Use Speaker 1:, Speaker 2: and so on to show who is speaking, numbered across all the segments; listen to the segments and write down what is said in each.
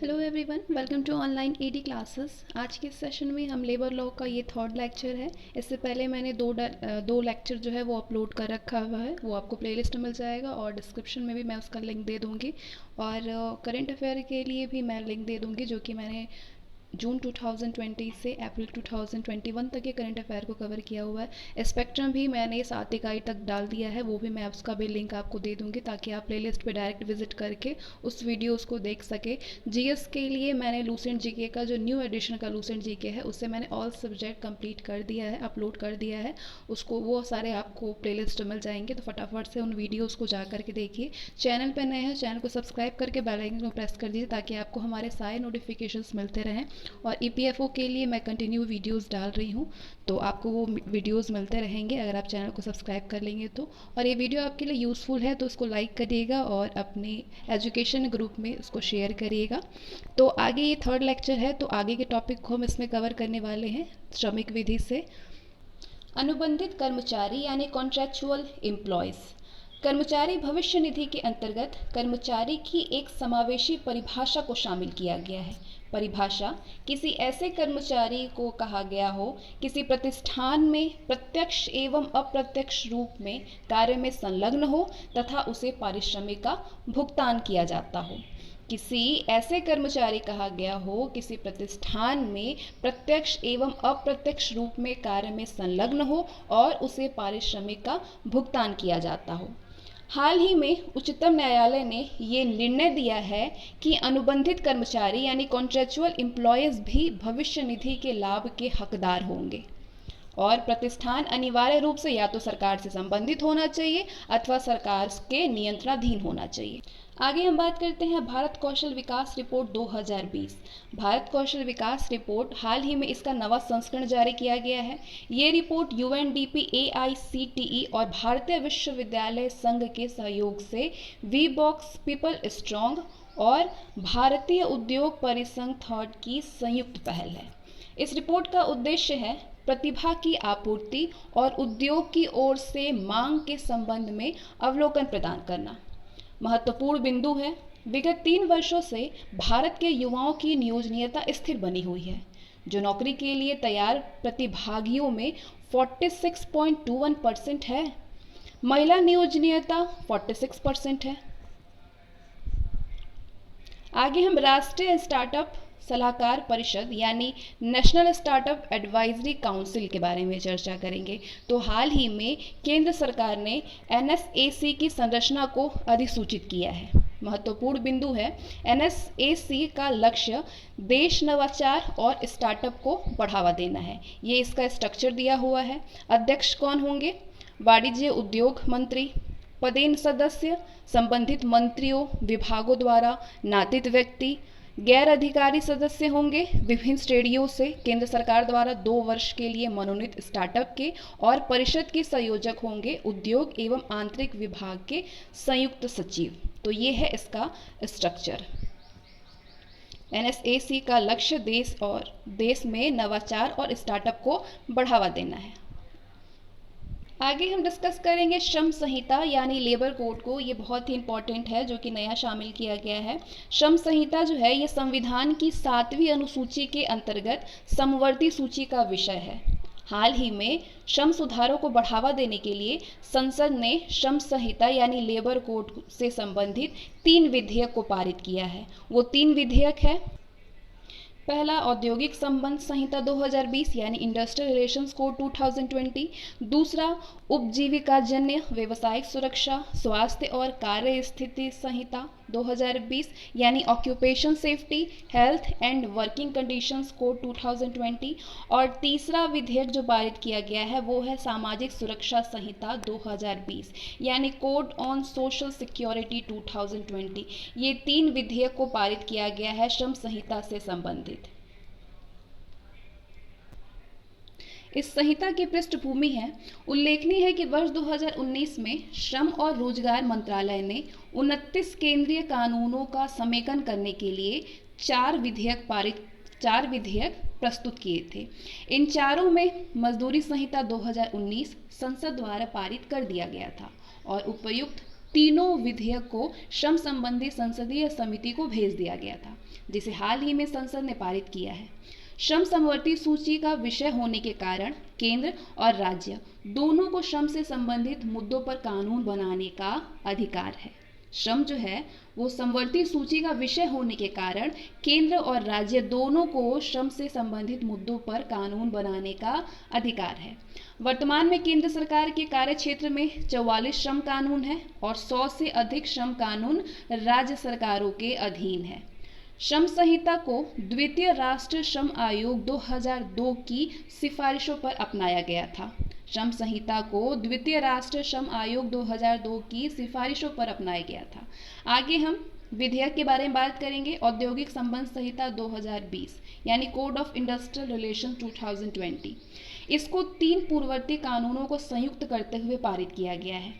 Speaker 1: Hello everyone, welcome to online ED classes. आज के session में हम लेबर लॉ का ये थर्ड लेक्चर है। इससे पहले मैंने दो लेक्चर जो है वो अपलोड कर रखा हुआ है, वो आपको प्लेलिस्ट में मिल जाएगा और डिस्क्रिप्शन में भी मैं उसका लिंक दे दूँगी। और करंट अफेयर के लिए भी मैं लिंक दे दूँगी, जो कि मैंने जून 2020 से अप्रैल 2021 तक के करंट अफेयर को कवर किया हुआ है। स्पेक्ट्रम भी मैंने 7 इकाई तक डाल दिया है, वो भी मैं उसका भी लिंक आपको दे दूंगी ताकि आप प्लेलिस्ट पे डायरेक्ट विजिट करके उस वीडियोस को देख सके। जीएस के लिए मैंने लूसेंट जीके का जो न्यू एडिशन का लूसेंट जीके है उससे मैंने ऑल सब्जेक्ट कंप्लीट कर दिया है, अपलोड कर दिया है उसको। वो सारे आपको प्लेलिस्ट मिल जाएंगे, तो फटाफट से उन वीडियोज़ को जा करके देखिए। चैनल पर नए हैं, चैनल को सब्सक्राइब करके बेल आइकन को प्रेस कर दीजिए ताकि आपको हमारे सारे नोटिफिकेशंस मिलते रहें। और ईपीएफओ के लिए मैं कंटिन्यू वीडियोस डाल रही हूँ, तो आपको वो वीडियोस मिलते रहेंगे अगर आप चैनल को सब्सक्राइब कर लेंगे तो। और ये वीडियो आपके लिए यूज़फुल है तो उसको लाइक करिएगा और अपने एजुकेशन ग्रुप में उसको शेयर करिएगा। तो आगे ये थर्ड लेक्चर है, तो आगे के टॉपिक को हम इसमें कवर करने वाले हैं श्रमिक विधि से। अनुबंधित कर्मचारी यानी कॉन्ट्रैक्चुअल एम्प्लॉयज़। कर्मचारी भविष्य निधि के अंतर्गत कर्मचारी की एक समावेशी परिभाषा को शामिल किया गया है। परिभाषा किसी ऐसे कर्मचारी को कहा गया हो किसी प्रतिष्ठान में प्रत्यक्ष एवं अप्रत्यक्ष रूप में कार्य में संलग्न हो तथा उसे पारिश्रमिक का भुगतान किया जाता हो। किसी ऐसे कर्मचारी कहा गया हो किसी प्रतिष्ठान में प्रत्यक्ष एवं अप्रत्यक्ष रूप में कार्य में संलग्न हो और उसे पारिश्रमिक का भुगतान किया जाता हो। हाल ही में उच्चतम न्यायालय ने ये निर्णय दिया है कि अनुबंधित कर्मचारी यानी कॉन्ट्रैक्चुअल एम्प्लॉयज़ भी भविष्य निधि के लाभ के हकदार होंगे और प्रतिष्ठान अनिवार्य रूप से या तो सरकार से संबंधित होना चाहिए अथवा सरकार के नियंत्रणाधीन होना चाहिए। आगे हम बात करते हैं भारत कौशल विकास रिपोर्ट 2020। भारत कौशल विकास रिपोर्ट हाल ही में इसका नवा संस्करण जारी किया गया है। ये रिपोर्ट यूएनडीपी, एआईसीटीई और भारतीय विश्वविद्यालय संघ के सहयोग से वी बॉक्स, पीपल स्ट्रांग और भारतीय उद्योग परिसंघ थर्ड की संयुक्त पहल है। इस रिपोर्ट का उद्देश्य है प्रतिभा की आपूर्ति और उद्योग की ओर से मांग के संबंध में अवलोकन प्रदान करना। महत्वपूर्ण बिंदु है, विगत 3 वर्षों से भारत के युवाओं की नियोजनीयता स्थिर बनी हुई है। जो नौकरी के लिए तैयार प्रतिभागियों में 46.21% है। महिला नियोजनीयता 46% है। आगे हम राष्ट्रीय स्टार्टअप सलाहकार परिषद यानी नेशनल स्टार्टअप एडवाइजरी काउंसिल के बारे में चर्चा करेंगे। तो हाल ही में केंद्र सरकार ने एनएसएसी की संरचना को अधिसूचित किया है। महत्वपूर्ण बिंदु है, एनएसएसी का लक्ष्य देश नवाचार और स्टार्टअप को बढ़ावा देना है। ये इसका स्ट्रक्चर दिया हुआ है। अध्यक्ष कौन होंगे? वाणिज्य उद्योग मंत्री। पदेन सदस्य संबंधित मंत्रियों विभागों द्वारा नामित व्यक्ति। गैर अधिकारी सदस्य होंगे विभिन्न श्रेणियों से केंद्र सरकार द्वारा 2 वर्ष के लिए मनोनीत स्टार्टअप के, और परिषद के संयोजक होंगे उद्योग एवं आंतरिक विभाग के संयुक्त सचिव। तो ये है इसका स्ट्रक्चर। एनएसएसी का लक्ष्य देश में नवाचार और स्टार्टअप को बढ़ावा देना है। आगे हम डिस्कस करेंगे श्रम संहिता यानी लेबर कोड को। ये बहुत ही इंपॉर्टेंट है, जो कि नया शामिल किया गया है। श्रम संहिता जो है ये संविधान की 7वीं अनुसूची के अंतर्गत समवर्ती सूची का विषय है। हाल ही में श्रम सुधारों को बढ़ावा देने के लिए संसद ने श्रम संहिता यानी लेबर कोड से संबंधित 3 विधेयक को पारित किया है। वो 3 विधेयक है। पहला औद्योगिक संबंध संहिता 2020 यानी इंडस्ट्रियल रिलेशंस कोड 2020। दूसरा उपजीविका जन्य व्यवसायिक सुरक्षा, स्वास्थ्य और कार्य स्थिति संहिता 2020 यानी occupation safety, health and working conditions code 2020। और तीसरा विधेयक जो पारित किया गया है वो है सामाजिक सुरक्षा संहिता 2020 यानी कोड ऑन सोशल सिक्योरिटी 2020। ये 3 विधेयक को पारित किया गया है श्रम संहिता से संबंधित। इस संहिता की पृष्ठभूमि है। उल्लेखनीय है कि वर्ष 2019 में श्रम और रोजगार मंत्रालय ने 29 केंद्रीय कानूनों का समेकन करने के लिए 4 विधेयक प्रस्तुत किए थे। इन चारों में मजदूरी संहिता 2019 संसद द्वारा पारित कर दिया गया था और उपर्युक्त तीनों विधेयक को श्रम संबंधी संसदीय समिति को भेज दिया गया था, जिसे हाल ही में संसद ने पारित किया है। श्रम समवर्ती सूची का विषय होने के कारण केंद्र और राज्य दोनों को श्रम से संबंधित मुद्दों पर कानून बनाने का अधिकार है। श्रम जो है वो समवर्ती सूची का विषय होने के कारण केंद्र और राज्य दोनों को श्रम से संबंधित मुद्दों पर कानून बनाने का अधिकार है। वर्तमान में केंद्र सरकार के कार्य क्षेत्र में 44 श्रम कानून है और 100 से अधिक श्रम कानून राज्य सरकारों के अधीन है। श्रम संहिता को द्वितीय राष्ट्रीय श्रम आयोग 2002 की सिफारिशों पर अपनाया गया था। श्रम संहिता को द्वितीय राष्ट्रीय श्रम आयोग 2002 की सिफारिशों पर अपनाया गया था। आगे हम विधेयक के बारे में बात करेंगे। औद्योगिक संबंध संहिता 2020 यानी कोड ऑफ इंडस्ट्रियल रिलेशन 2020, इसको 3 पूर्ववर्ती कानूनों को संयुक्त करते हुए पारित किया गया है।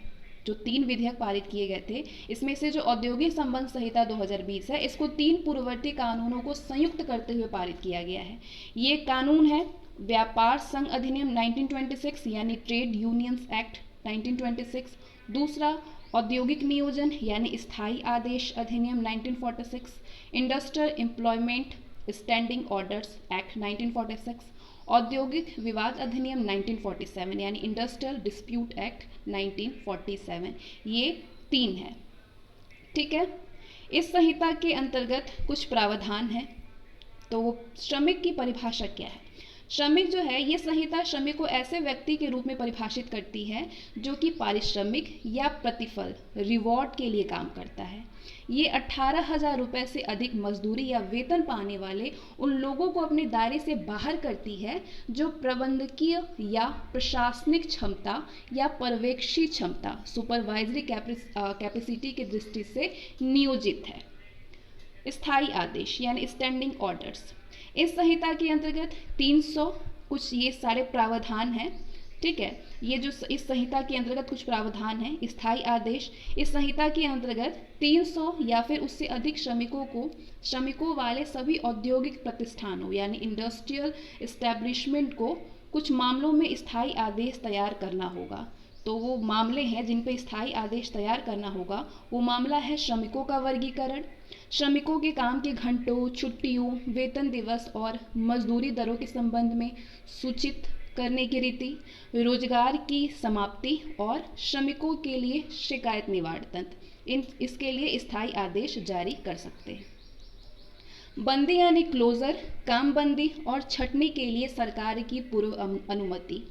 Speaker 1: जो 3 विधेयक पारित किए गए थे, इसमें से जो औद्योगिक संबंध संहिता 2020 है, इसको 3 पूर्ववर्ती कानूनों को संयुक्त करते हुए पारित किया गया है। ये कानून है व्यापार संघ अधिनियम 1926 यानी ट्रेड यूनियंस एक्ट 1926, दूसरा औद्योगिक नियोजन यानी स्थायी आदेश अधिनियम 1946, industrial employment standing orders act 1946, औद्योगिक विवाद अधिनियम 1947 यानी इंडस्ट्रियल डिस्प्यूट एक्ट 1947। ये 3 है। ठीक है। इस संहिता के अंतर्गत कुछ प्रावधान है। तो श्रमिक की परिभाषा क्या है? श्रमिक जो है, ये संहिता श्रमिक को ऐसे व्यक्ति के रूप में परिभाषित करती है जो कि पारिश्रमिक या प्रतिफल रिवॉर्ड के लिए काम करता है। ये 18,000 रुपये से अधिक मजदूरी या वेतन पाने वाले उन लोगों को अपने दायरे से बाहर करती है जो प्रबंधकीय या प्रशासनिक क्षमता या पर्यवेक्षी क्षमता सुपरवाइजरी कैपेसिटी की दृष्टि से नियोजित है। स्थायी आदेश यानी स्टैंडिंग ऑर्डर्स, इस संहिता के अंतर्गत 300 कुछ ये सारे प्रावधान हैं। ठीक है। ये जो इस संहिता के अंतर्गत कुछ प्रावधान हैं। स्थायी आदेश, इस संहिता के अंतर्गत 300 या फिर उससे अधिक श्रमिकों वाले सभी औद्योगिक प्रतिष्ठानों यानी इंडस्ट्रियल एस्टेब्लिशमेंट को कुछ मामलों में स्थायी आदेश तैयार करना होगा। तो वो मामले हैं जिन पे स्थायी आदेश तैयार करना होगा। वो मामला है श्रमिकों का वर्गीकरण, श्रमिकों के काम के घंटों, छुट्टियों, वेतन दिवस और मजदूरी दरों के संबंध में सूचित करने की रीति, रोजगार की समाप्ति और श्रमिकों के लिए शिकायत निवारण तंत्र, इसके लिए स्थायी आदेश जारी कर सकते हैं। बंदी यानी क्लोजर, काम बंदी और छटनी के लिए सरकार की पूर्व अनुमति।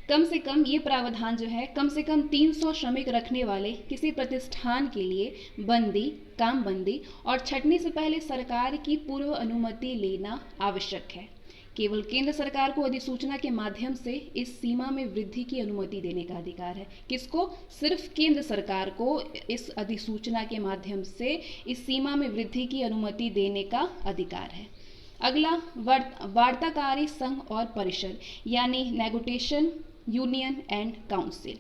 Speaker 1: कम से कम ये प्रावधान जो है, कम से कम 300 श्रमिक रखने वाले किसी प्रतिष्ठान के लिए बंदी, काम बंदी और छटनी से पहले सरकार की पूर्व अनुमति लेना आवश्यक है। केवल केंद्र सरकार को अधिसूचना के माध्यम से इस सीमा में वृद्धि की अनुमति देने का अधिकार है। किसको? सिर्फ केंद्र सरकार को इस अधिसूचना के माध्यम से इस सीमा में वृद्धि की अनुमति देने का अधिकार है। अगला वार्ताकारी संघ और परिषद यानी नेगोटिएशन यूनियन एंड काउंसिल।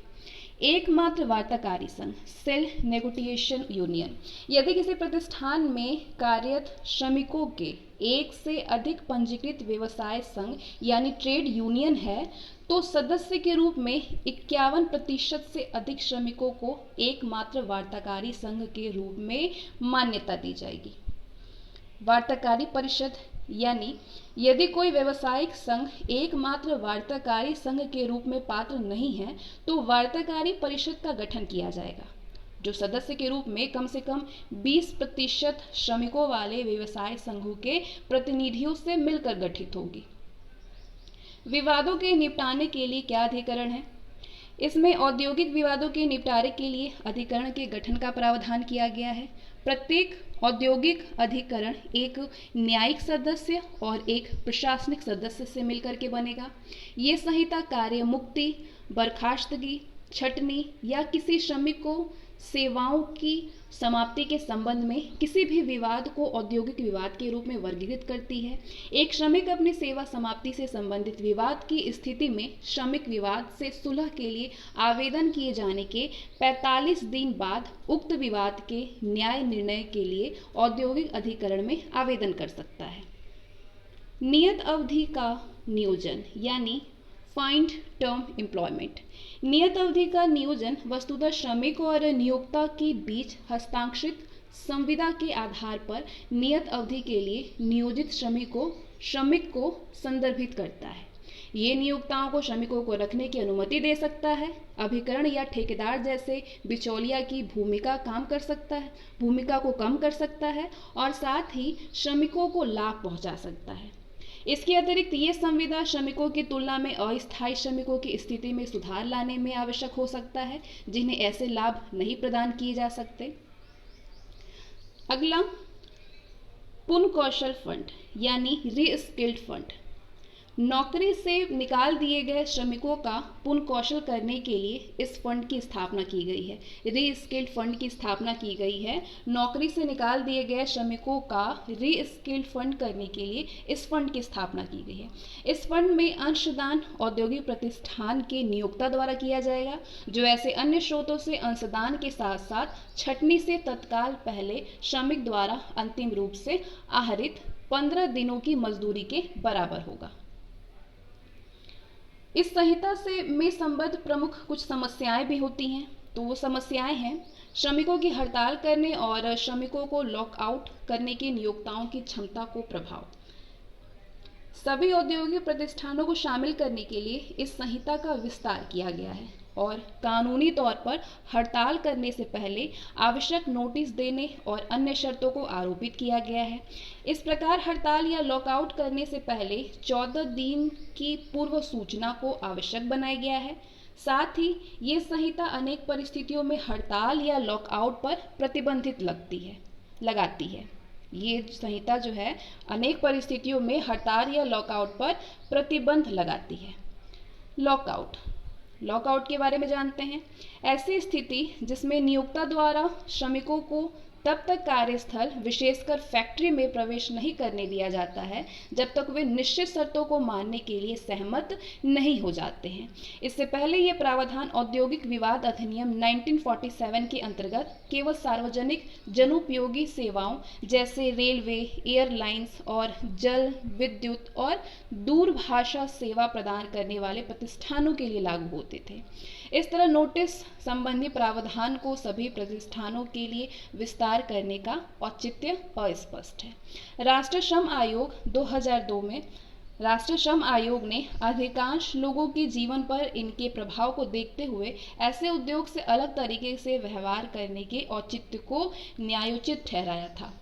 Speaker 1: एकमात्र वार्ताकारी संघ सेल्फ नेगोटिएशन यूनियन, यदि किसी प्रतिष्ठान में कार्यरत श्रमिकों के एक से अधिक पंजीकृत व्यवसाय संघ यानी ट्रेड यूनियन है तो सदस्य के रूप में 51% से अधिक श्रमिकों को एकमात्र वार्ताकारी संघ के रूप में मान्यता दी जाएगी। वार्ताकारी परिषद यानी यदि कोई व्यवसायिक संघ एकमात्र वार्ताकारी संघ के रूप में पात्र नहीं है तो वार्ताकारी परिषद का गठन किया जाएगा, जो सदस्य के रूप में कम से कम 20% श्रमिकों वाले व्यवसाय संघों के प्रतिनिधियों से मिलकर गठित होगी। विवादों के निपटाने के लिए क्या अधिकरण है? इसमें औद्योगिक विवादों के निपटारे के लिए अधिकरण के गठन का प्रावधान किया गया है। प्रत्येक औद्योगिक अधिकरण एक न्यायिक सदस्य और एक प्रशासनिक सदस्य से मिलकर के बनेगा। ये संहिता कार्य मुक्ति, बर्खास्तगी, छटनी या किसी श्रमिक को सेवाओं की समाप्ति के संबंध में किसी भी विवाद को औद्योगिक विवाद के रूप में वर्गीकृत करती है। एक श्रमिक अपनी सेवा समाप्ति से संबंधित विवाद की स्थिति में श्रमिक विवाद से सुलह के लिए आवेदन किए जाने के 45 दिन बाद उक्त विवाद के न्याय निर्णय के लिए औद्योगिक अधिकरण में आवेदन कर सकता है। नियत अवधि का नियोजन यानी फाइंड टर्म एम्प्लॉयमेंट। नियत अवधि का नियोजन वस्तुतः श्रमिक और नियोक्ता के बीच हस्ताक्षरित संविदा के आधार पर नियत अवधि के लिए नियोजित श्रमिक को संदर्भित करता है। ये नियोक्ताओं को श्रमिकों को रखने की अनुमति दे सकता है, अभिकरण या ठेकेदार जैसे बिचौलिया की भूमिका को कम कर सकता है और साथ ही श्रमिकों को लाभ पहुंचा सकता है। इसके अतिरिक्त ये संविदा श्रमिकों की तुलना में अस्थायी श्रमिकों की स्थिति में सुधार लाने में आवश्यक हो सकता है, जिन्हें ऐसे लाभ नहीं प्रदान किए जा सकते। अगला, पुनः कौशल फंड यानी रीस्किल्ड फंड। नौकरी से निकाल दिए गए श्रमिकों का पुनः कौशल करने के लिए इस फंड की स्थापना की गई है। रीस्किल्ड फंड की स्थापना की गई है। नौकरी से निकाल दिए गए श्रमिकों का रीस्किल्ड फंड करने के लिए इस फंड की स्थापना की गई है। इस फंड में अंशदान औद्योगिक प्रतिष्ठान के नियोक्ता द्वारा किया जाएगा, जो ऐसे अन्य स्रोतों से अंशदान के साथ साथ छंटनी से तत्काल पहले श्रमिक द्वारा अंतिम रूप से आहरित 15 दिनों की मजदूरी के बराबर होगा। इस संहिता से में संबद्ध प्रमुख कुछ समस्याएं भी होती हैं। तो वो समस्याएं हैं श्रमिकों की हड़ताल करने और श्रमिकों को लॉकआउट करने के नियोक्ताओं की क्षमता को प्रभाव। सभी औद्योगिक प्रतिष्ठानों को शामिल करने के लिए इस संहिता का विस्तार किया गया है और कानूनी तौर पर हड़ताल करने से पहले आवश्यक नोटिस देने और अन्य शर्तों को आरोपित किया गया है। इस प्रकार हड़ताल या लॉकआउट करने से पहले 14 दिन की पूर्व सूचना को आवश्यक बनाया गया है। साथ ही ये संहिता अनेक परिस्थितियों में हड़ताल या लॉकआउट पर प्रतिबंधित लगाती है। ये संहिता जो है अनेक परिस्थितियों में हड़ताल या लॉकआउट पर प्रतिबंध लगाती है। लॉकआउट के बारे में जानते हैं। ऐसी स्थिति जिसमें नियोक्ता द्वारा श्रमिकों को तब तक कार्यस्थल विशेषकर फैक्ट्री में प्रवेश नहीं करने दिया जाता है जब तक वे निश्चित शर्तों को मानने के लिए सहमत नहीं हो जाते हैं। इससे पहले ये प्रावधान औद्योगिक विवाद अधिनियम 1947 के अंतर्गत केवल सार्वजनिक जनोपयोगी सेवाओं जैसे रेलवे, एयरलाइंस और जल, विद्युत और दूरभाषा सेवा प्रदान करने वाले प्रतिष्ठानों के लिए लागू होते थे। इस तरह नोटिस संबंधी प्रावधान को सभी प्रतिष्ठानों के लिए विस्तार करने का औचित्य अस्पष्ट है। राष्ट्रीय श्रम आयोग 2002 में राष्ट्रीय श्रम आयोग ने अधिकांश लोगों के जीवन पर इनके प्रभाव को देखते हुए ऐसे उद्योग से अलग तरीके से व्यवहार करने के औचित्य को न्यायोचित ठहराया था।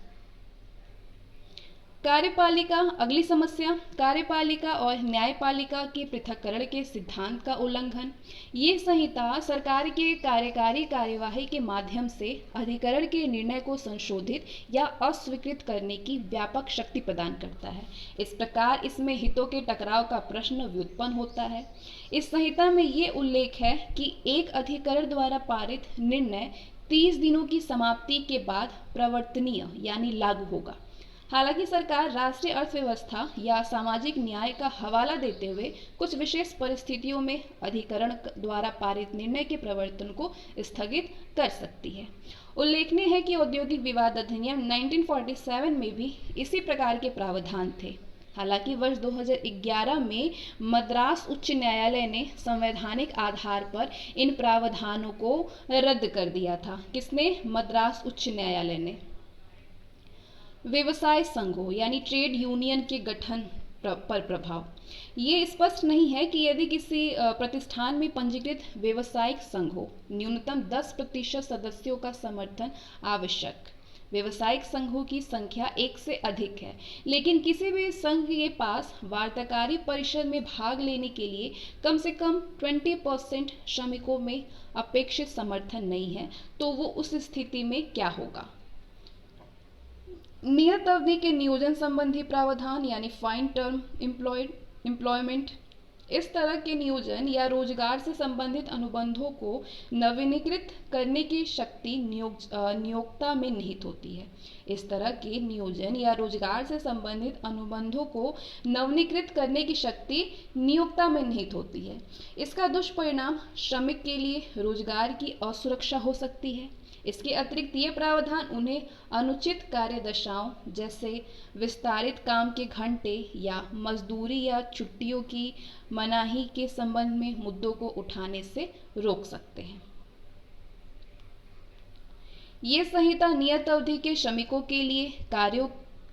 Speaker 1: कार्यपालिका, अगली समस्या, कार्यपालिका और न्यायपालिका के पृथक्करण के सिद्धांत का उल्लंघन। ये संहिता सरकार के कार्यकारी कार्यवाही के माध्यम से अधिकरण के निर्णय को संशोधित या अस्वीकृत करने की व्यापक शक्ति प्रदान करता है। इस प्रकार इसमें हितों के टकराव का प्रश्न व्युत्पन्न होता है। इस संहिता में ये उल्लेख है कि एक अधिकरण द्वारा पारित निर्णय 30 दिनों की समाप्ति के बाद प्रवर्तनीय यानी लागू होगा। हालांकि सरकार राष्ट्रीय अर्थव्यवस्था या सामाजिक न्याय का हवाला देते हुए कुछ विशेष परिस्थितियों में अधिकरण द्वारा पारित निर्णय के प्रवर्तन को स्थगित कर सकती है। उल्लेखनीय है कि औद्योगिक विवाद अधिनियम 1947 में भी इसी प्रकार के प्रावधान थे। हालांकि वर्ष 2011 में मद्रास उच्च न्यायालय ने संवैधानिक आधार पर इन प्रावधानों को रद्द कर दिया था। किसने? मद्रास उच्च न्यायालय ने। व्यवसाय संघों यानी ट्रेड यूनियन के गठन पर प्रभाव। ये स्पष्ट नहीं है कि यदि किसी प्रतिष्ठान में पंजीकृत व्यवसायिक संघ हो, न्यूनतम 10% सदस्यों का समर्थन आवश्यक। व्यवसायिक संघों की संख्या 1 से अधिक है, लेकिन किसी भी संघ के पास वार्ताकारी परिषद में भाग लेने के लिए कम से कम 20% श्रमिकों में अपेक्षित समर्थन नहीं है, तो वो उस स्थिति में क्या होगा? नियत अवधि के नियोजन संबंधी प्रावधान यानी फाइन टर्म एम्प्लॉयमेंट। इस तरह के नियोजन या रोजगार से संबंधित अनुबंधों को नवीनीकृत करने की शक्ति नियोक्ता में निहित होती है। इस तरह के नियोजन या रोजगार से संबंधित अनुबंधों को नवीनीकृत करने की शक्ति नियोक्ता में निहित होती है। इसका दुष्परिणाम श्रमिक के लिए रोजगार की असुरक्षा हो सकती है। इसके अतिरिक्त ये प्रावधान उन्हें अनुचित कार्यदशाओं जैसे विस्तारित काम के घंटे या मजदूरी या छुट्टियों की मनाही के संबंध में मुद्दों को उठाने से रोक सकते हैं। ये संहिता नियत अवधि के श्रमिकों के लिए कार्यों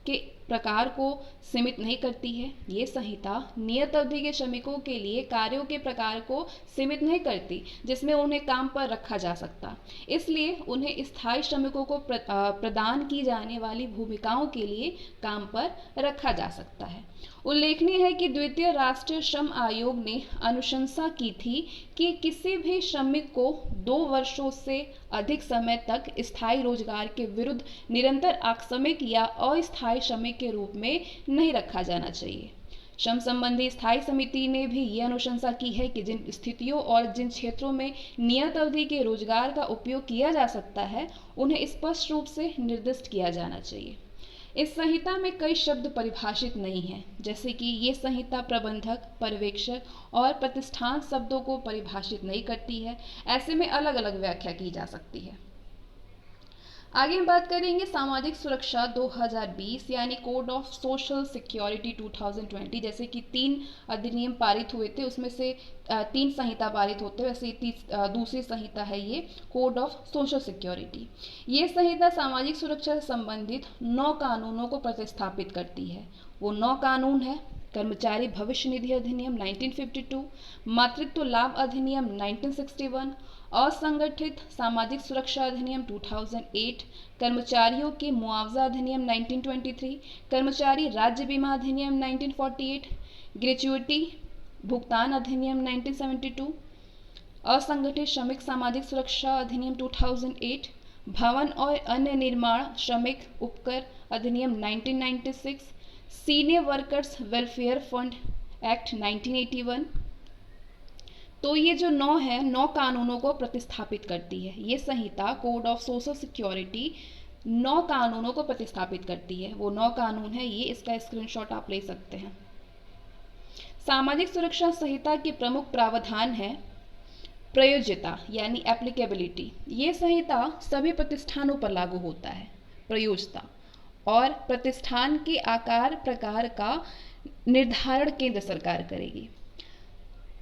Speaker 1: के प्रकार को सीमित नहीं करती है। ये संहिता नियत अवधि के श्रमिकों के लिए कार्यों के प्रकार को सीमित नहीं करती जिसमें उन्हें काम पर रखा जा सकता, इसलिए उन्हें स्थायी श्रमिकों को प्रदान की जाने वाली भूमिकाओं के लिए काम पर रखा जा सकता है। उल्लेखनीय है कि द्वितीय राष्ट्रीय श्रम आयोग ने अनुशंसा की थी कि किसी भी श्रमिक को 2 वर्षों से अधिक समय तक स्थायी रोजगार के विरुद्ध निरंतर आकस्मिक या अस्थायी श्रमिक के रूप में नहीं रखा जाना चाहिए। श्रम संबंधी स्थायी समिति ने भी ये अनुशंसा की है कि जिन स्थितियों और जिन क्षेत्रों में नियत अवधि के रोजगार का उपयोग किया जा सकता है उन्हें स्पष्ट रूप से निर्दिष्ट किया जाना चाहिए। इस संहिता में कई शब्द परिभाषित नहीं हैं, जैसे कि ये संहिता प्रबंधक, पर्यवेक्षक और प्रतिष्ठान शब्दों को परिभाषित नहीं करती है। ऐसे में अलग अलग व्याख्या की जा सकती है। आगे हम बात करेंगे सामाजिक सुरक्षा 2020 यानी कोड ऑफ सोशल सिक्योरिटी 2020। जैसे कि 3 अधिनियम पारित हुए थे, उसमें से 3 संहिता पारित होते हैं, वैसे दूसरी संहिता है ये कोड ऑफ सोशल सिक्योरिटी। ये संहिता सामाजिक सुरक्षा से संबंधित 9 कानूनों को प्रतिस्थापित करती है। वो 9 कानून है: कर्मचारी भविष्य निधि अधिनियम 1952, मातृत्व लाभ अधिनियम 1961, असंगठित सामाजिक सुरक्षा अधिनियम 2008, कर्मचारियों के मुआवजा अधिनियम 1923, कर्मचारी राज्य बीमा अधिनियम 1948, ग्रेच्युइटी भुगतान अधिनियम 1972, असंगठित श्रमिक सामाजिक सुरक्षा अधिनियम 2008, भवन और अन्य निर्माण श्रमिक उपकर अधिनियम 1996, senior workers welfare fund act 1981। तो ये जो 9 कानूनों को प्रतिस्थापित करती है। ये संहिता कोड ऑफ सोशल सिक्योरिटी 9 कानूनों को प्रतिस्थापित करती है। वो 9 कानून है ये, इसका स्क्रीनशॉट आप ले सकते हैं। सामाजिक सुरक्षा संहिता के प्रमुख प्रावधान है प्रयोज्यता यानी एप्लीकेबिलिटी। ये संहिता सभी प्रतिष्ठानों पर लागू होता है। प्रयोज्यता और प्रतिष्ठान के आकार प्रकार का निर्धारण केंद्र सरकार करेगी।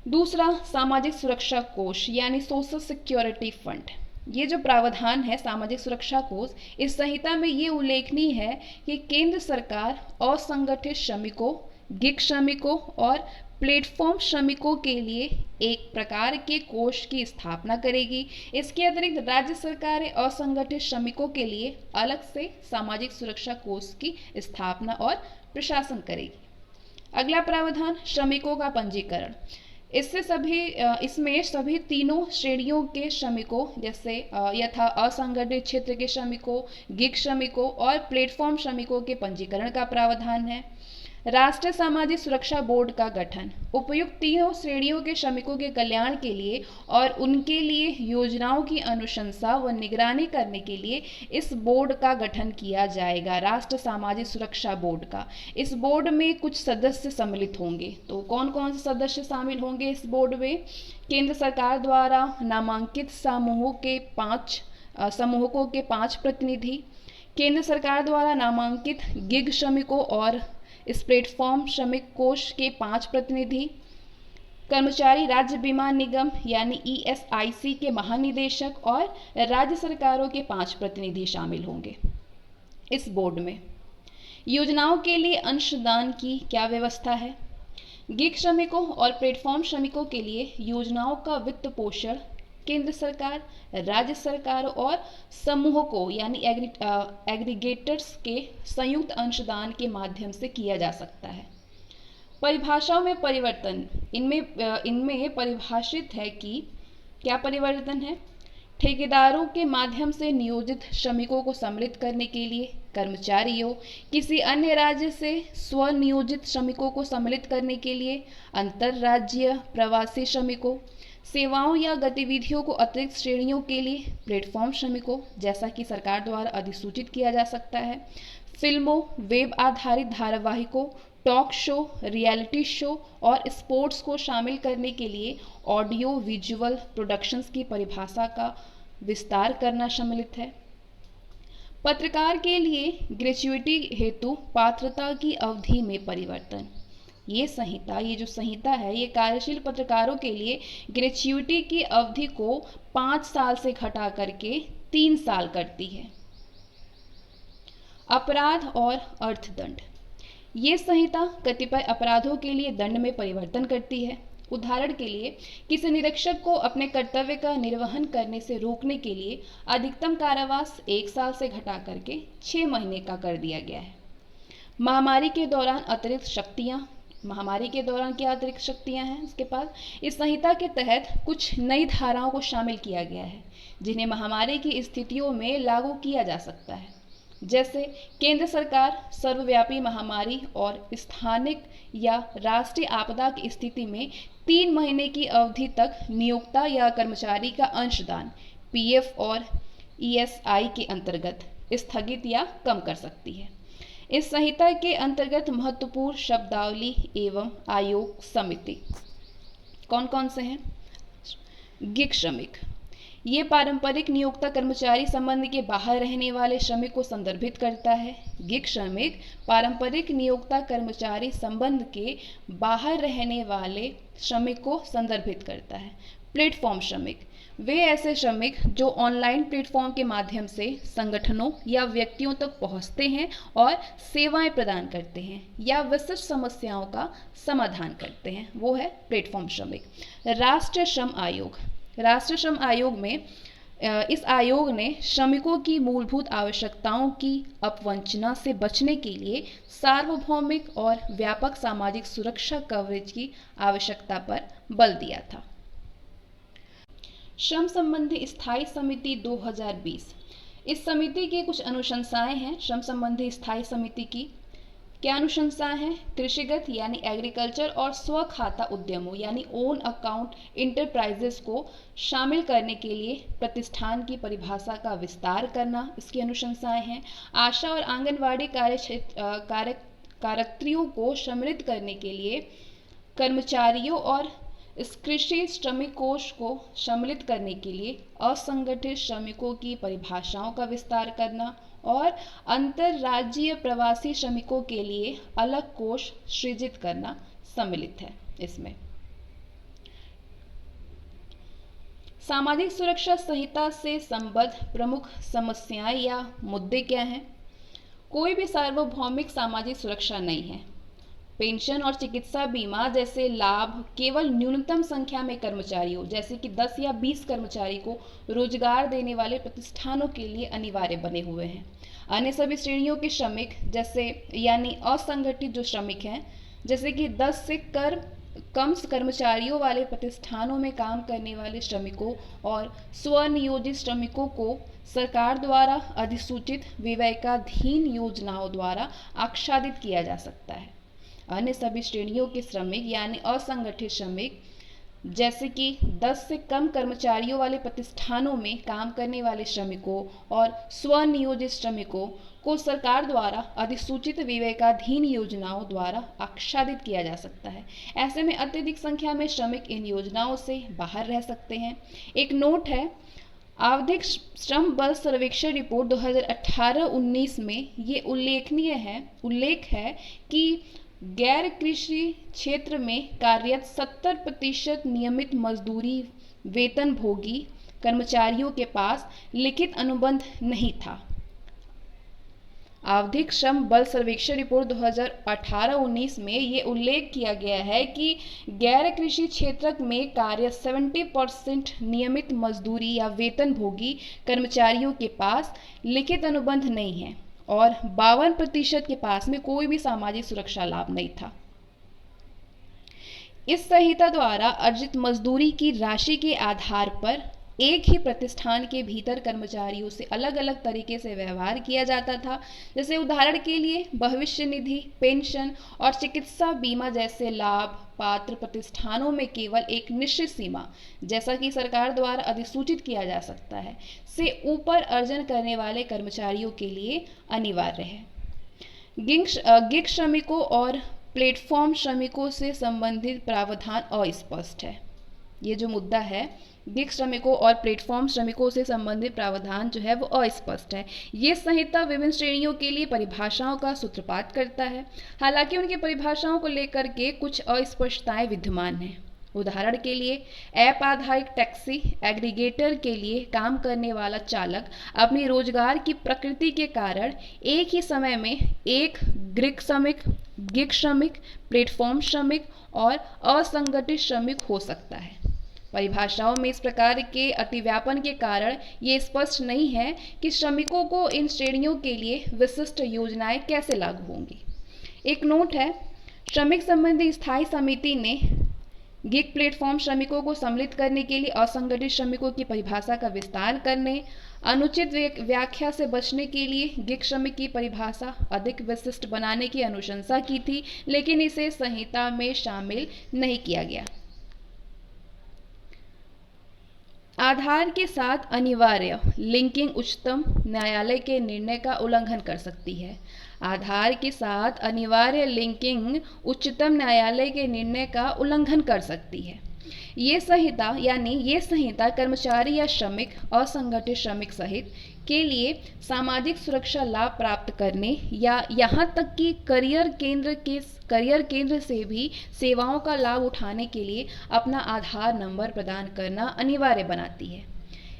Speaker 1: दूसरा, सामाजिक सुरक्षा कोष यानी सोशल सिक्योरिटी फंड। ये जो प्रावधान है सामाजिक सुरक्षा कोष, इस संहिता में ये उल्लेखनीय है कि केंद्र सरकार असंगठित श्रमिकों, गिग श्रमिकों और प्लेटफॉर्म श्रमिकों के लिए एक प्रकार के कोष की स्थापना करेगी। इसके अतिरिक्त राज्य सरकारें असंगठित श्रमिकों के लिए अलग से सामाजिक सुरक्षा कोष की स्थापना और प्रशासन करेगी। अगला प्रावधान श्रमिकों का पंजीकरण। इसमें सभी 3 श्रेणियों के श्रमिकों जैसे यथा असंगठित क्षेत्र के श्रमिकों, गिग श्रमिकों और प्लेटफॉर्म श्रमिकों के पंजीकरण का प्रावधान है। राष्ट्रीय सामाजिक सुरक्षा बोर्ड का गठन उपयुक्त 3 श्रेणियों के श्रमिकों के कल्याण के लिए और उनके लिए योजनाओं की अनुशंसा व निगरानी करने के लिए इस बोर्ड का गठन किया जाएगा, राष्ट्रीय सामाजिक सुरक्षा बोर्ड का। इस बोर्ड में कुछ सदस्य सम्मिलित होंगे। तो कौन कौन से सदस्य शामिल होंगे इस बोर्ड में? केंद्र सरकार द्वारा नामांकित समूहों के 5 प्रतिनिधि, केंद्र सरकार द्वारा नामांकित गिग श्रमिकों और इस प्लेटफॉर्म श्रमिक कोष के 5 प्रतिनिधि, कर्मचारी राज्य बीमा निगम यानी ESIC के महानिदेशक और राज्य सरकारों के 5 प्रतिनिधि शामिल होंगे इस बोर्ड में। योजनाओं के लिए अंशदान की क्या व्यवस्था है? गिग श्रमिकों और प्लेटफॉर्म श्रमिकों के लिए योजनाओं का वित्त पोषण केंद्र सरकार, राज्य सरकार और समूहों को यानी एग्रीगेटर्स के संयुक्त अंशदान के माध्यम से किया जा सकता है। परिभाषाओं में परिवर्तन। इनमें परिभाषित है कि क्या परिवर्तन है? ठेकेदारों के माध्यम से नियोजित श्रमिकों को सम्मिलित करने के लिए कर्मचारियों, किसी अन्य राज्य से स्वनियोजित श्रमिकों को सम्मिलित करने के लिए अंतर्राज्यीय प्रवासी श्रमिकों, सेवाओं या गतिविधियों को अतिरिक्त श्रेणियों के लिए प्लेटफॉर्म श्रमिकों जैसा कि सरकार द्वारा अधिसूचित किया जा सकता है, फिल्मों, वेब आधारित धारावाहिकों, टॉक शो, रियलिटी शो और स्पोर्ट्स को शामिल करने के लिए ऑडियो विजुअल प्रोडक्शंस की परिभाषा का विस्तार करना सम्मिलित है। पत्रकार के लिए ग्रेच्युइटी हेतु पात्रता की अवधि में परिवर्तन। ये जो संहिता है, ये कार्यशील पत्रकारों के लिए ग्रेच्युइटी की अवधि को 5 साल से घटा करके 3 साल करती है। अपराध और अर्थदंड। ये संहिता कतिपय अपराधों के लिए दंड में परिवर्तन करती है। उदाहरण के लिए, किसी निरीक्षक को अपने कर्तव्य का निर्वहन करने से रोकने के लिए अधिकतम कारावास 1 साल से घटा करके 6 महीने का कर दिया गया है। महामारी के दौरान अतिरिक्त शक्तियां। महामारी के दौरान क्या अतिरिक्त शक्तियां हैं इसके पास? इस संहिता के तहत कुछ नई धाराओं को शामिल किया गया है जिन्हें महामारी की स्थितियों में लागू किया जा सकता है। जैसे केंद्र सरकार सर्वव्यापी महामारी और स्थानिक या राष्ट्रीय आपदा की स्थिति में 3 महीने की अवधि तक नियोक्ता या कर्मचारी का अंशदान पीएफ और ईएसआई के अंतर्गत स्थगित या कम कर सकती है। इस संहिता के अंतर्गत महत्वपूर्ण शब्दावली एवं आयोग समिति कौन कौन से हैं? गिग श्रमिक, ये पारंपरिक नियोक्ता कर्मचारी संबंध के बाहर रहने वाले श्रमिक को संदर्भित करता है। गिग श्रमिक पारंपरिक नियोक्ता कर्मचारी संबंध के बाहर रहने वाले श्रमिक को संदर्भित करता है। प्लेटफॉर्म श्रमिक, वे ऐसे श्रमिक जो ऑनलाइन प्लेटफॉर्म के माध्यम से संगठनों या व्यक्तियों तक पहुंचते हैं और सेवाएं प्रदान करते हैं या विशिष्ट समस्याओं का समाधान करते हैं, वो है प्लेटफॉर्म श्रमिक। राष्ट्रीय श्रम आयोग, राष्ट्रीय श्रम आयोग में इस आयोग ने श्रमिकों की मूलभूत आवश्यकताओं की अपवंचना से बचने के लिए सार्वभौमिक और व्यापक सामाजिक सुरक्षा कवरेज की आवश्यकता पर बल दिया था। श्रम संबंधी स्थायी समिति 2020, इस समिति की कुछ अनुशंसाएं हैं। श्रम संबंधी स्थायी समिति की क्या अनुशंसाएं हैं? कृषिगत यानी एग्रीकल्चर और स्वखाता उद्यमों यानी ओन अकाउंट इंटरप्राइजेस को शामिल करने के लिए प्रतिष्ठान की परिभाषा का विस्तार करना, इसकी अनुशंसाएं हैं। आशा और आंगनवाड़ी कार्यकर्त्रियों को सम्मिलित करने के लिए कर्मचारियों और इस कृषि श्रमिक कोष को सम्मिलित करने के लिए असंगठित श्रमिकों की परिभाषाओं का विस्तार करना और अंतरराज्यीय प्रवासी श्रमिकों के लिए अलग कोष सृजित करना सम्मिलित है। इसमें सामाजिक सुरक्षा संहिता से संबद्ध प्रमुख समस्याएं या मुद्दे क्या हैं? कोई भी सार्वभौमिक सामाजिक सुरक्षा नहीं है। पेंशन और चिकित्सा बीमा जैसे लाभ केवल न्यूनतम संख्या में कर्मचारियों जैसे कि 10 या 20 कर्मचारी को रोजगार देने वाले प्रतिष्ठानों के लिए अनिवार्य बने हुए हैं। अन्य सभी श्रेणियों के श्रमिक जैसे यानी असंगठित जो श्रमिक हैं, जैसे कि 10 से कम कर्मचारियों वाले प्रतिष्ठानों में काम करने वाले श्रमिकों और स्वनियोजित श्रमिकों को सरकार द्वारा अधिसूचित विवेकाधीन योजनाओं द्वारा आच्छादित किया जा सकता है। अन्य सभी श्रेणियों के श्रमिक यानी असंगठित श्रमिक जैसे कि 10 से कम कर्मचारियों वाले प्रतिष्ठानों में काम करने वाले श्रमिकों और स्वनियोजित श्रमिकों को सरकार द्वारा अधिसूचित विवेकाधीन योजनाओं द्वारा आच्छादित किया जा सकता है। ऐसे में अत्यधिक संख्या में श्रमिक इन योजनाओं से बाहर रह सकते हैं। एक नोट है, आवधिक श्रम बल सर्वेक्षण रिपोर्ट 2018-19 में ये उल्लेख है कि गैर कृषि क्षेत्र में कार्यरत 70% नियमित मजदूरी वेतनभोगी कर्मचारियों के पास लिखित अनुबंध नहीं था। आवधिक श्रम बल सर्वेक्षण रिपोर्ट 2018-19 में ये उल्लेख किया गया है कि गैर कृषि क्षेत्र में कार्य 70% नियमित मजदूरी या वेतनभोगी कर्मचारियों के पास लिखित अनुबंध नहीं है और 52% के पास में कोई भी सामाजिक सुरक्षा लाभ नहीं था। इस संहिता द्वारा अर्जित मजदूरी की राशि के आधार पर एक ही प्रतिष्ठान के भीतर कर्मचारियों से अलग अलग तरीके से व्यवहार किया जाता था। जैसे उदाहरण के लिए भविष्य निधि, पेंशन और चिकित्सा बीमा जैसे लाभ पात्र प्रतिष्ठानों में केवल एक निश्चित सीमा, जैसा कि सरकार द्वारा अधिसूचित किया जा सकता है, से ऊपर अर्जन करने वाले कर्मचारियों के लिए अनिवार्य है। गिग श्रमिकों और प्लेटफॉर्म श्रमिकों से संबंधित प्रावधान अस्पष्ट है। ये जो मुद्दा है गिग श्रमिकों और प्लेटफॉर्म श्रमिकों से संबंधित प्रावधान जो है वो अस्पष्ट है। ये संहिता विभिन्न श्रेणियों के लिए परिभाषाओं का सूत्रपात करता है, हालांकि उनकी परिभाषाओं को लेकर के कुछ अस्पष्टताएं विद्यमान हैं। उदाहरण के लिए, ऐप आधारित टैक्सी एग्रीगेटर के लिए काम करने वाला चालक अपनी रोजगार की प्रकृति के कारण एक ही समय में एक गिग श्रमिक, प्लेटफॉर्म श्रमिक और असंगठित श्रमिक हो सकता है। परिभाषाओं में इस प्रकार के अतिव्यापन के कारण ये स्पष्ट नहीं है कि श्रमिकों को इन श्रेणियों के लिए विशिष्ट योजनाएं कैसे लागू होंगी। एक नोट है, श्रमिक संबंधी स्थायी समिति ने गिग प्लेटफॉर्म श्रमिकों को सम्मिलित करने के लिए असंगठित श्रमिकों की परिभाषा का विस्तार करने, अनुचित व्याख्या से बचने के लिए गिग श्रमिक की परिभाषा अधिक विशिष्ट बनाने की अनुशंसा की थी, लेकिन इसे संहिता में शामिल नहीं किया गया। आधार के साथ अनिवार्य लिंकिंग उच्चतम न्यायालय के निर्णय का उल्लंघन कर सकती है। आधार के साथ अनिवार्य लिंकिंग उच्चतम न्यायालय के निर्णय का उल्लंघन कर सकती है। ये संहिता कर्मचारी या श्रमिक, असंगठित श्रमिक सहित के लिए सामाजिक सुरक्षा लाभ प्राप्त करने या यहाँ तक कि करियर केंद्र से भी सेवाओं का लाभ उठाने के लिए अपना आधार नंबर प्रदान करना अनिवार्य बनाती है।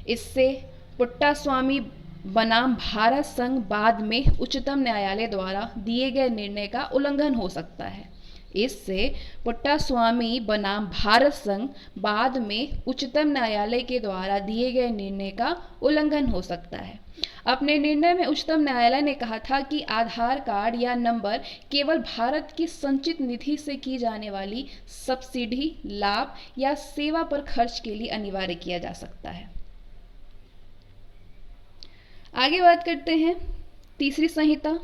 Speaker 1: इससे पुट्टास्वामी बनाम भारत संघ बाद में उच्चतम न्यायालय द्वारा दिए गए निर्णय का उल्लंघन हो सकता है। इससे पुट्टास्वामी बनाम भारत संघ बाद में उच्चतम न्यायालय के द्वारा दिए गए निर्णय का उल्लंघन हो सकता है। अपने निर्णय में उच्चतम न्यायालय ने कहा था कि आधार कार्ड या नंबर केवल भारत की संचित निधि से की जाने वाली सब्सिडी, लाभ या सेवा पर खर्च के लिए अनिवार्य किया जा सकता है। आगे बात करते हैं तीसरी संहिता,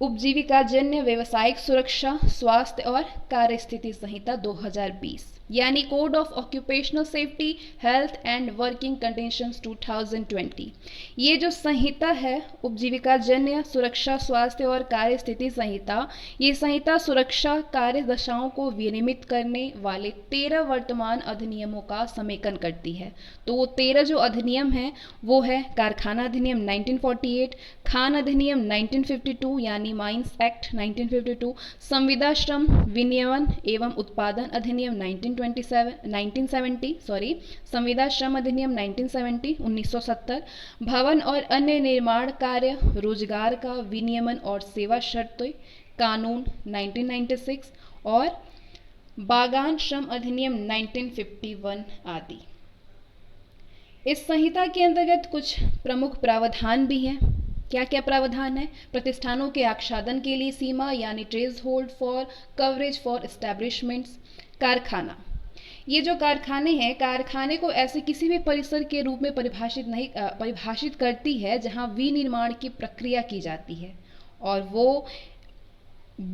Speaker 1: उपजीविकाजन्य व्यावसायिक सुरक्षा, स्वास्थ्य और कार्यस्थिति संहिता 2020, यानी code of occupational safety, health and working conditions 2020। ये जो संहिता है, उपजीविकाजन्य सुरक्षा, स्वास्थ्य और कार्यस्थिति संहिता, ये संहिता सुरक्षा कार्य दशाओं को विनियमित करने वाले 13 वर्तमान अधिनियमों का समेकन करती है। तो वो 13 जो अधिनियम हैं वो है कारखाना अधिनियम 1948, खान अधिनियम 1952 यानी माइंस एक्ट 1952, संविदा श्रम विनियमन एवं उत्पादन अधिनियम 1970, संविदा श्रम अधिनियम 1970, भवन और अन्य निर्माण कार्य रोजगार का विनियमन और सेवा शर्तें कानून 1996 और बागान श्रम अधिनियम 1951 आदि। इस संहिता के अंतर्गत कुछ प्रमुख प्रावधान भी हैं। क्या क्या प्रावधान है? प्रतिष्ठानों के आच्छादन के लिए सीमा यानी trace hold for coverage for establishments. कारखाना, ये जो कारखाने हैं, कारखाने को ऐसे किसी भी परिसर के रूप में परिभाषित करती है जहां विनिर्माण की प्रक्रिया की जाती है और वो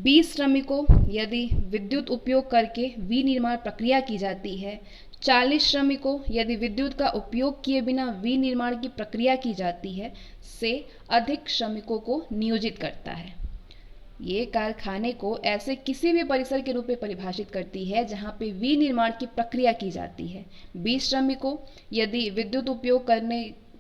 Speaker 1: 20 श्रमिकों यदि विद्युत उपयोग करके विनिर्माण प्रक्रिया की जाती है, 40 श्रमिकों यदि विद्युत का उपयोग किए बिना विनिर्माण की प्रक्रिया की जाती है, से अधिक श्रमिकों को नियोजित करता है। ये कारखाने को ऐसे किसी भी परिसर के रूप में परिभाषित करती है जहां पे विनिर्माण की प्रक्रिया की जाती है। 20 श्रमिकों यदि विद्युत उपयोग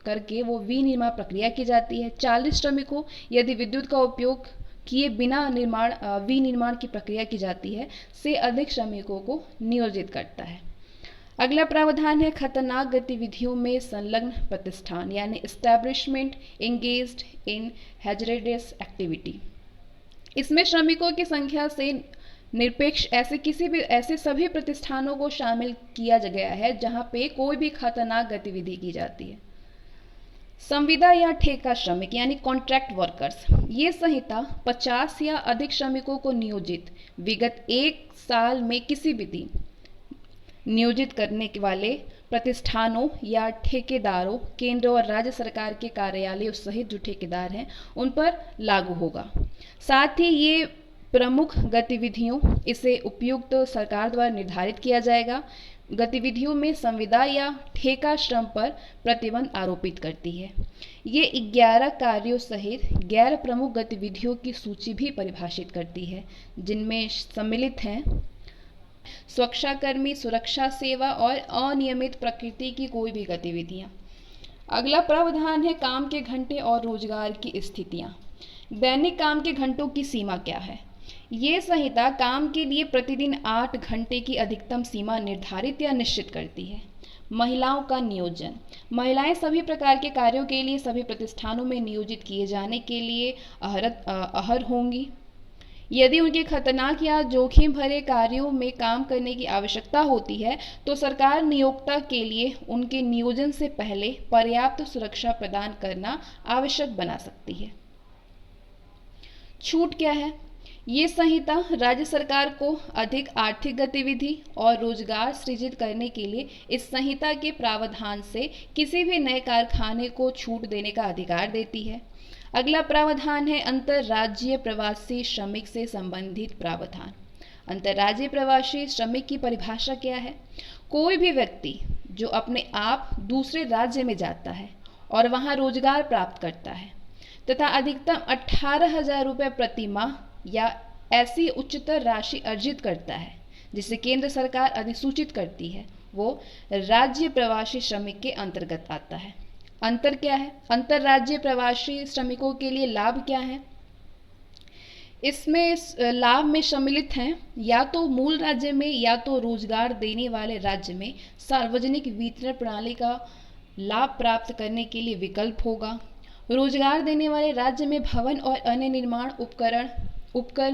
Speaker 1: करके वो विनिर्माण प्रक्रिया की जाती है, 40 श्रमिकों यदि विद्युत का उपयोग किए बिना विनिर्माण की प्रक्रिया की जाती है, से अधिक श्रमिकों को नियोजित करता है। अगला प्रावधान है खतरनाक गतिविधियों में संलग्न प्रतिष्ठान यानी एस्टैब्लिशमेंट एंगेज्ड इन हैजरडस एक्टिविटी। इसमें श्रमिकों की संख्या से निरपेक्ष ऐसे सभी प्रतिष्ठानों को शामिल किया गया है जहां पे कोई भी खतरनाक गतिविधि की जाती है। संविदा या ठेका श्रमिक यानी कॉन्ट्रैक्ट वर्कर्स, ये संहिता 50 या अधिक श्रमिकों को नियोजित विगत 1 साल में किसी भी दिन नियोजित करने वाले प्रतिष्ठानों या ठेकेदारों, केंद्र और राज्य सरकार के कार्यालयों सहित जो ठेकेदार हैं उन पर लागू होगा। साथ ही ये प्रमुख गतिविधियों इसे उपयुक्त सरकार द्वारा निर्धारित किया जाएगा। गतिविधियों में संविदा या ठेका श्रम पर प्रतिबंध आरोपित करती है। ये 11 कार्यों सहित गैर प्रमुख गतिविधियों की सूची भी परिभाषित करती है जिनमें सम्मिलित हैं सुरक्षाकर्मी, सुरक्षा सेवा और अनियमित प्रकृति की कोई भी गतिविधियां। अगला प्रावधान है काम के घंटे और रोजगार की स्थितियां। दैनिक काम के घंटों की सीमा क्या है? ये संहिता काम के लिए प्रतिदिन 8 घंटे की अधिकतम सीमा निर्धारित या निश्चित करती है। महिलाओं का नियोजन। महिलाएं सभी प्रकार के कार्यों के लिए सभी प्रतिष्ठानों में नियोजित किए जाने के लिए अहर होंगी। यदि उनके खतरनाक या जोखिम भरे कार्यों में काम करने की आवश्यकता होती है तो सरकार नियोक्ता के लिए उनके नियोजन से पहले पर्याप्त सुरक्षा प्रदान करना आवश्यक बना सकती है। छूट क्या है? ये संहिता राज्य सरकार को अधिक आर्थिक गतिविधि और रोजगार सृजित करने के लिए इस संहिता के प्रावधान से किसी भी नए कारखाने को छूट देने का अधिकार देती है। अगला प्रावधान है अंतर्राज्यीय प्रवासी श्रमिक से संबंधित प्रावधान। अंतर्राज्यीय प्रवासी श्रमिक की परिभाषा क्या है? कोई भी व्यक्ति जो अपने आप दूसरे राज्य में जाता है और वहां रोजगार प्राप्त करता है तथा अधिकतम 18,000 रुपये प्रति माह या ऐसी उच्चतर राशि अर्जित करता है जिसे केंद्र सरकार अधिसूचित करती है, वो राज्य प्रवासी श्रमिक के अंतर्गत आता है। अंतर क्या है? अंतर्राज्यीय प्रवासी श्रमिकों के लिए लाभ क्या है? इसमें इस लाभ में सम्मिलित हैं या तो मूल राज्य में या तो रोजगार देने वाले राज्य में सार्वजनिक वितरण प्रणाली का लाभ प्राप्त करने के लिए विकल्प होगा। रोजगार देने वाले राज्य में भवन और अन्य निर्माण उपकरण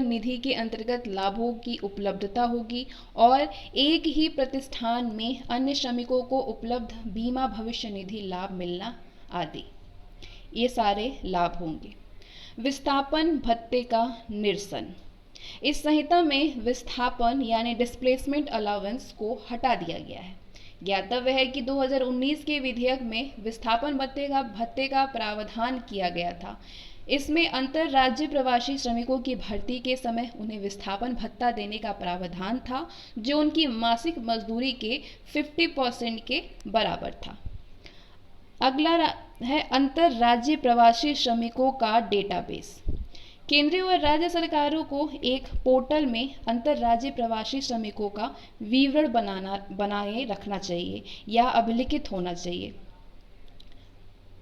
Speaker 1: निधि के अंतर्गत लाभों की उपलब्धता होगी और एक ही प्रतिष्ठान में अन्य श्रमिकों को उपलब्ध बीमा भविष्य निधि लाभ मिलना आदि, ये सारे लाभ होंगे। विस्थापन भत्ते का निरसन। इस संहिता में विस्थापन यानी डिस्प्लेसमेंट अलाउंस को हटा दिया गया है। ज्ञातव्य है कि 2019 के विधेयक में विस्थापन भत्ते का प्रावधान किया गया था। इसमें अंतर्राज्यीय प्रवासी श्रमिकों की भर्ती के समय उन्हें विस्थापन भत्ता देने का प्रावधान था जो उनकी मासिक मजदूरी के 50% के बराबर था। अगला है अंतर्राज्यीय प्रवासी श्रमिकों का डेटाबेस। केंद्रीय और राज्य सरकारों को एक पोर्टल में अंतर्राज्यीय प्रवासी श्रमिकों का विवरण बनाए रखना चाहिए या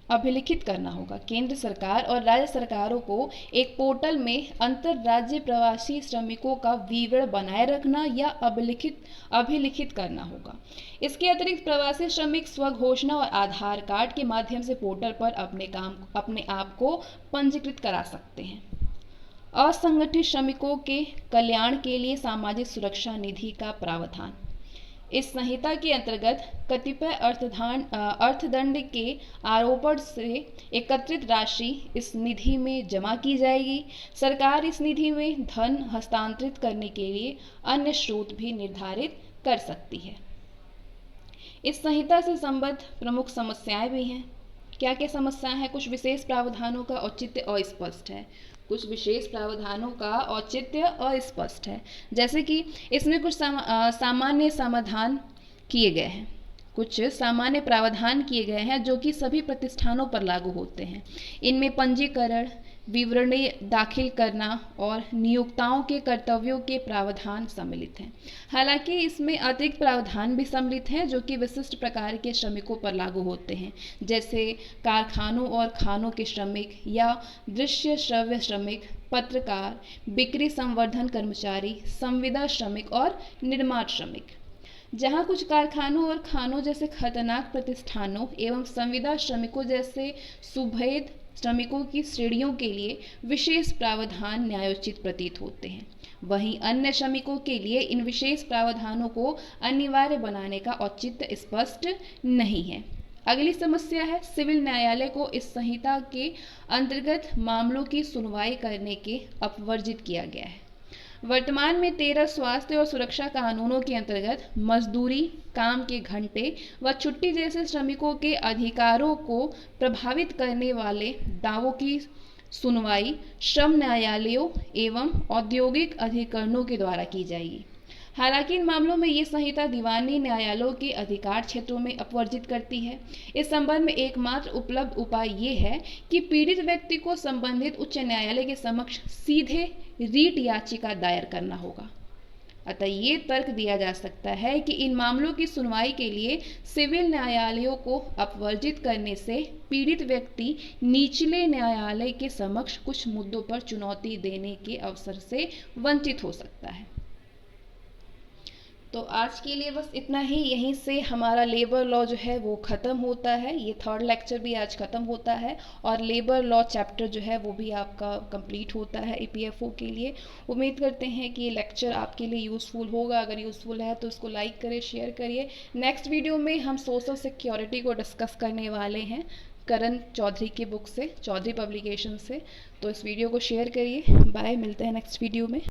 Speaker 1: अभिलिखित करना होगा। केंद्र सरकार और राज्य सरकारों को एक पोर्टल में अंतर्राज्यीय प्रवासी श्रमिकों का विवरण बनाए रखना या अभिलिखित करना होगा। इसके अतिरिक्त प्रवासी श्रमिक स्वघोषणा और आधार कार्ड के माध्यम से पोर्टल पर अपने आप को पंजीकृत करा सकते हैं। असंगठित श्रमिकों के कल्याण के लिए सामाजिक सुरक्षा निधि का प्रावधान। इस संहिता के अंतर्गत कतिपय अर्थदंड के आरोपण से एकत्रित राशि इस निधि में जमा की जाएगी। सरकार इस निधि में धन हस्तांतरित करने के लिए अन्य स्रोत भी निर्धारित कर सकती है। इस संहिता से संबद्ध प्रमुख समस्याएं भी हैं। क्या क्या समस्याएं हैं? कुछ विशेष प्रावधानों का औचित्य अस्पष्ट है। कुछ विशेष प्रावधानों का औचित्य अस्पष्ट है, जैसे कि इसमें कुछ सामान्य समाधान किए गए हैं, कुछ सामान्य प्रावधान किए गए हैं जो कि सभी प्रतिष्ठानों पर लागू होते हैं। इनमें पंजीकरण, विवरणी दाखिल करना और नियोक्ताओं के कर्तव्यों के प्रावधान सम्मिलित हैं। हालांकि इसमें अतिरिक्त प्रावधान भी सम्मिलित हैं जो कि विशिष्ट प्रकार के श्रमिकों पर लागू होते हैं, जैसे कारखानों और खानों के श्रमिक या दृश्य श्रव्य श्रमिक, पत्रकार, बिक्री संवर्धन कर्मचारी, संविदा श्रमिक और निर्माण श्रमिक। जहां कुछ कारखानों और खानों जैसे खतरनाक प्रतिष्ठानों एवं संविदा श्रमिकों जैसे सुभेद श्रमिकों की श्रेणियों के लिए विशेष प्रावधान न्यायोचित प्रतीत होते हैं, वहीं अन्य श्रमिकों के लिए इन विशेष प्रावधानों को अनिवार्य बनाने का औचित्य स्पष्ट नहीं है। अगली समस्या है सिविल न्यायालय को इस संहिता के अंतर्गत मामलों की सुनवाई करने के अपवर्जित किया गया है। वर्तमान में 13 स्वास्थ्य और सुरक्षा कानूनों के अंतर्गत मजदूरी, काम के घंटे व छुट्टी जैसे श्रमिकों के अधिकारों को प्रभावित करने वाले दावों की सुनवाई श्रम न्यायालयों एवं औद्योगिक अधिकरणों के द्वारा की जाएगी। हालांकि इन मामलों में ये संहिता दीवानी न्यायालयों के अधिकार क्षेत्रों में अपवर्जित करती है। इस संबंध में एकमात्र उपलब्ध उपाय ये है कि पीड़ित व्यक्ति को संबंधित उच्च न्यायालय के समक्ष सीधे रीट याचिका दायर करना होगा। अतः ये तर्क दिया जा सकता है कि इन मामलों की सुनवाई के लिए सिविल न्यायालयों को अपवर्जित करने से पीड़ित व्यक्ति निचले न्यायालय के समक्ष कुछ मुद्दों पर चुनौती देने के अवसर से वंचित हो सकता है। तो आज के लिए बस इतना ही। यहीं से हमारा लेबर लॉ जो है वो ख़त्म होता है। ये थर्ड लेक्चर भी आज ख़त्म होता है और लेबर लॉ चैप्टर जो है वो भी आपका कंप्लीट होता है ईपीएफओ के लिए। उम्मीद करते हैं कि ये लेक्चर आपके लिए यूज़फुल होगा। अगर यूज़फुल है तो इसको लाइक करिए, शेयर करिए। नेक्स्ट वीडियो में हम सोशल सिक्योरिटी को डिस्कस करने वाले हैं करण चौधरी की बुक से, चौधरी पब्लिकेशन से। तो इस वीडियो को शेयर करिए। बाय, मिलते हैं नेक्स्ट वीडियो में।